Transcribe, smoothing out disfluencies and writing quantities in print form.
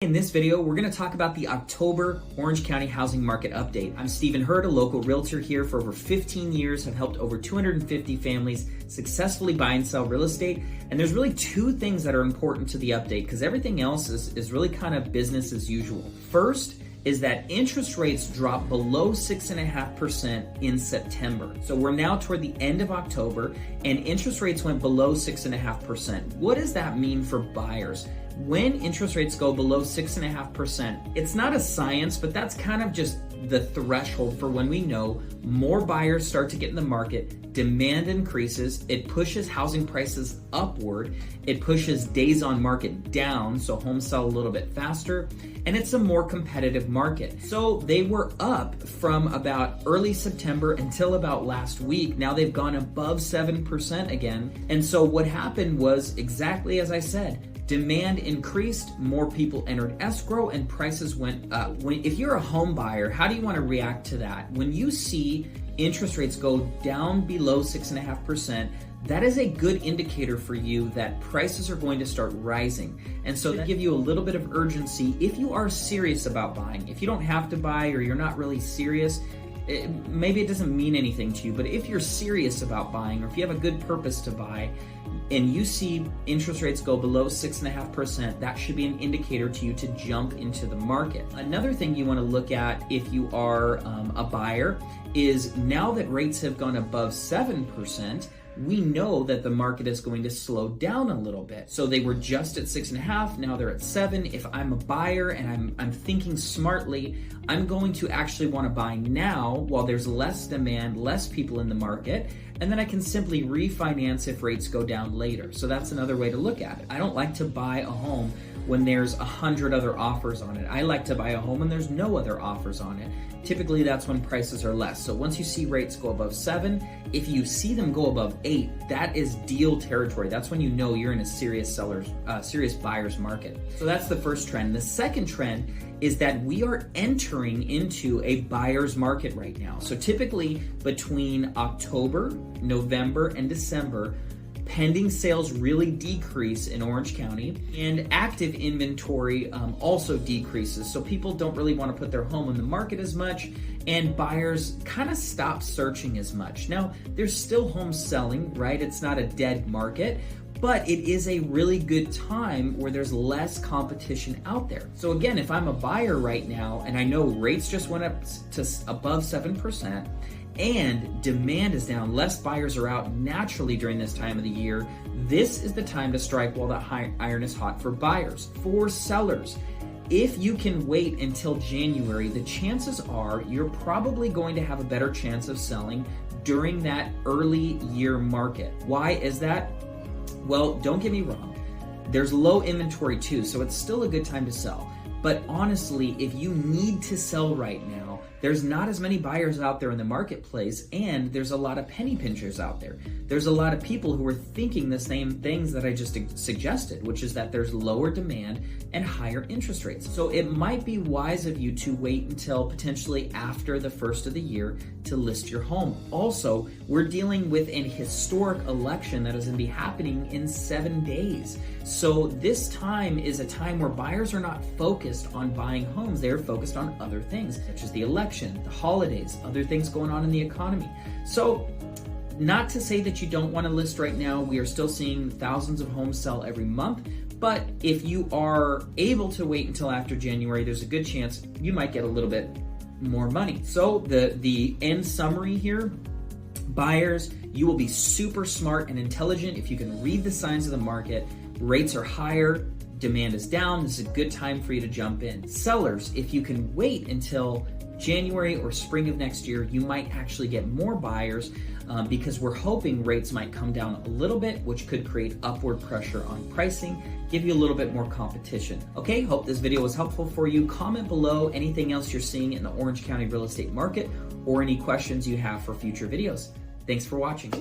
In this video, we're going to talk about the October Orange County housing market update. I'm Stephen Hurd, a local realtor here for over 15 years, have helped over 250 families successfully buy and sell real estate. And there's really two things that are important to the update because everything else is really kind of business as usual. First is that interest rates dropped below 6.5% in September. So we're now toward the end of October and interest rates went below 6.5%. What does that mean for buyers? When interest rates go below 6.5%, it's not a science, but that's kind of just the threshold for when we know more buyers start to get in the market, demand increases, it pushes housing prices upward, it pushes days on market down, so homes sell a little bit faster, and it's a more competitive market. So they were up from about early September until about last week. Now they've gone above 7% again. And so what happened was exactly as I said. Demand increased, more people entered escrow, and prices went up. If you're a home buyer, how do you want to react to that? When you see interest rates go down below 6.5%, that is a good indicator for you that prices are going to start rising. And so that give you a little bit of urgency if you are serious about buying. If you don't have to buy or you're not really serious, maybe it doesn't mean anything to you, but if you're serious about buying or if you have a good purpose to buy and you see interest rates go below 6.5%, that should be an indicator to you to jump into the market. Another thing you want to look at if you are a buyer is now that rates have gone above 7%, we know that the market is going to slow down a little bit. So they were just at 6.5, now they're at 7. If I'm a buyer and I'm thinking smartly, I'm going to actually want to buy now while there's less demand, less people in the market, and then I can simply refinance if rates go down later. So that's another way to look at it. I don't like to buy a home when there's 100 other offers on it. I like to buy a home when there's no other offers on it. Typically that's when prices are less. So once you see rates go above 7, if you see them go above 8, that is deal territory. That's when you know you're in a serious buyer's market. So that's the first trend. The second trend is that we are entering into a buyer's market right now. So typically between October, November, and December, pending sales really decrease in Orange County and active inventory also decreases. So people don't really want to put their home on the market as much and buyers kind of stop searching as much. Now, there's still homes selling, right? It's not a dead market, but it is a really good time where there's less competition out there. So again, if I'm a buyer right now and I know rates just went up to above 7%, and demand is down, less buyers are out naturally during this time of the year, this is the time to strike while the iron is hot for buyers. For sellers, if you can wait until January, the chances are you're probably going to have a better chance of selling during that early year market. Why is that? Well, don't get me wrong. There's low inventory too, so it's still a good time to sell. But honestly, if you need to sell right now, there's not as many buyers out there in the marketplace, and there's a lot of penny pinchers out there. There's a lot of people who are thinking the same things that I just suggested, which is that there's lower demand and higher interest rates. So it might be wise of you to wait until potentially after the first of the year to list your home. Also, we're dealing with an historic election that is going to be happening in 7 days. So this time is a time where buyers are not focused on buying homes. They're focused on other things, such as the election, the holidays, other things going on in the economy. So not to say that you don't want to list right now. We are still seeing thousands of homes sell every month. But if you are able to wait until after January, there's a good chance you might get a little bit more money. So the end summary here, buyers, you will be super smart and intelligent if you can read the signs of the market. Rates are higher, demand is down, this is a good time for you to jump in. Sellers, if you can wait until January or spring of next year, you might actually get more buyers because we're hoping rates might come down a little bit, which could create upward pressure on pricing, give you a little bit more competition. Okay, hope this video was helpful for you. Comment below anything else you're seeing in the Orange County real estate market or any questions you have for future videos. Thanks for watching.